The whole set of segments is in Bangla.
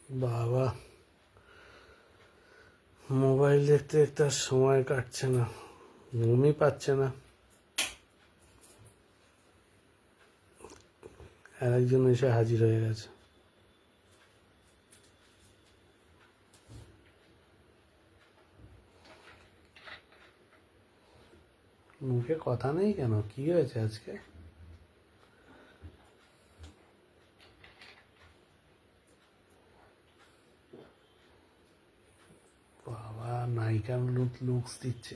বাবা, মোবাইল দেখতে দেখতে আর সময় কাটছে না, ঘুমই পাচ্ছে না। আর একজন এসে হাজির হয়ে গেছে। মুখে কথা নেই কেন? কি হয়েছে আজকে? বাবা, নায়িকার লুকস দিচ্ছে,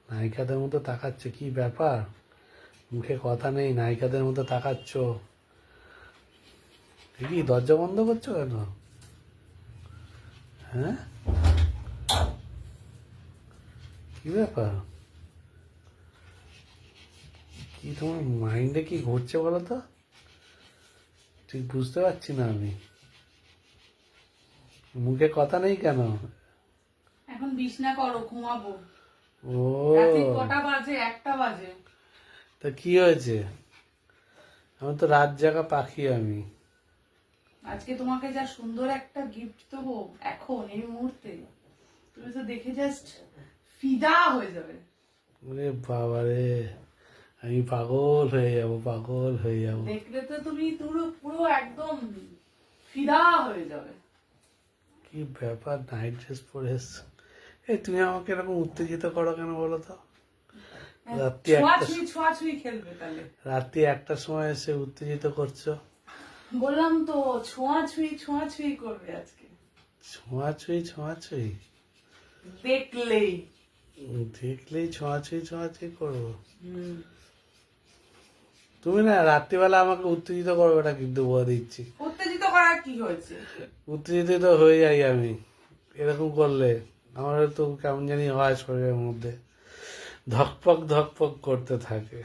নায়িকাদের মতো তাকাচ্ছে, কি ব্যাপার? মুখে কথা নেই, নায়িকাদের মতো তাকাচ্ছ, কি দরজা বন্ধ করছো কেন? হ্যাঁ, কি ব্যাপার? কি তোমার মাইন্ডে কি ঘটছে বলো তো? ঠিক বুঝতে পারছি না আমি। মুখে কথা নেই কেন? এখন বিছনা করো, ঘুমাবো। ও, রাতে কটা বাজে? 1টা বাজে। তা কি হয়েছে? আমার তো রাত জাগা পাখি আমি। আজকে তোমাকে যা সুন্দর একটা গিফট দেবো, এখন এই মুহূর্তে তুমি তো দেখে জাস্ট ফিদা হয়ে যাবে। ওরে বাবা রে, আমি পাগল হয়ে যাবো, পাগল হয়ে যাবো। দেখলে তো তুমি পুরো পুরো একদম ফিদা হয়ে যাবে। কি ব্যাপার, নাইট ড্রেস পরে এসছো? এই তুমি আমাকে এরকম উত্তেজিত করো কেন বলো তো? রাত্রি একটা ছোঁয়াছুঁই খেলবে তাহলে। রাত্রি 1টার সময় এসে উত্তেজিত করছো। বললাম তো ছোঁয়াছুঁই করবে আজকে। ছোঁয়াছুঁই ছোঁয়াছুঁই? দেখলেই দেখলেই ছোঁয়াছুঁই করবো? তুমি না রাত্রিবেলা আমাকে উত্তেজিত করবে না কিন্তু, বলে দিচ্ছি। উত্তেজিত করার কি হয়েছে? উত্তেজিত তো হয়ে যাই আমি এরকম করলে। আমার তো কেমন জানি হয়, শরীরের মধ্যে ধকপক ধকপক করতে থাকে।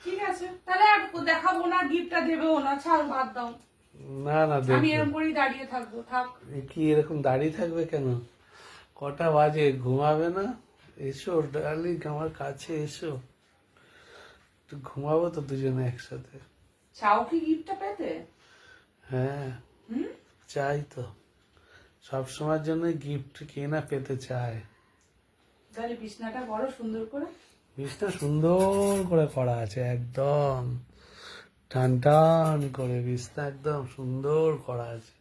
ঠিক আছে, তাহলে আর দেখাবো না, গিফটটা দেবেও না, ছাড়, বাদ দাও। না না, আমি দেখো এরকম করেই দাঁড়িয়ে থাকবো, থাক। কি এরকম দাঁড়িয়ে থাকবে কেন? কটা বাজে, ঘুমাবে না? এসো ডার্লিং, আমার কাছে এসো, একটু ঘুমাবো তো দুজনে একসাথে। চাও কি গিফটটা পেতে? হ্যাঁ, চাই তো, সব সময়ের জন্য গিফট কে না পেতে চায়। তাহলে বিছনাটা বড় সুন্দর করে। জিনিসটা সুন্দর করে করা আছে, একদম টান টান করে বিছনা একদম সুন্দর করা আছে।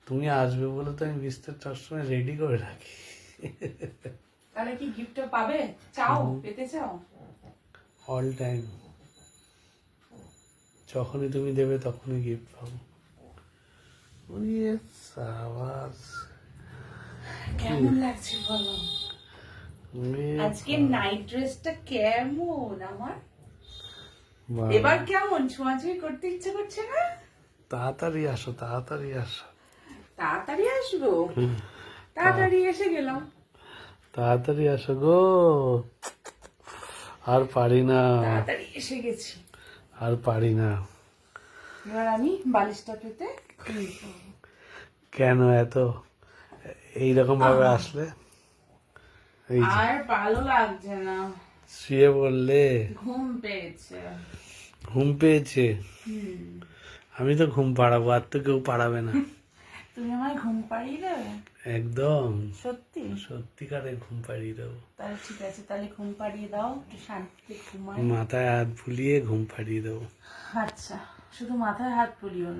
তুমি আসবে বলে তো আমি বিছনা সবসময় রেডি করে রাখি। তাহলে কি গিফটটা পাবে? চাও, পেতে চাও? অল টাইম, যখনই তুমি দেবে তখনই গিফট পাবো। সাবাস, কেমন লাগছে বলো? আজকে নাইট ড্রেসটা কেমন আমার? এবার কেমন? ছোঁয়াছুঁই করতে ইচ্ছে করছে না? তাড়াতাড়ি আসো, তাড়াতাড়ি আসো। তাড়াতাড়ি আসবো? তাড়াতাড়ি এসে গেলাম। তাড়াতাড়ি আসো গো, আর পারি না, তাড়াতাড়ি এসে গেছি। আর পারি না। এবার আমি বালিশটা পেতে কেন এত এইরকম ভাবে আসলে? এই যে আর ভালো লাগছে না, শুয়ে বললে ঘুম পেয়েছে। ঘুম পেয়েছে? আমি তো ঘুম পাড়াবো, আর তো কেউ পাড়াবে না। তুমি আমায় ঘুম পাড়িয়ে দেবে? একদম সত্যি? সত্যিকারে ঘুম পাড়িয়ে দেবো। তাহলে ঠিক আছে, তাহলে ঘুম পাড়িয়ে দাও, একটু শান্তিতে ঘুমাই। মাথায় হাত বুলিয়ে ঘুম পাড়িয়ে দেবো। আচ্ছা, শুধু মাথায় হাত বুলিও না।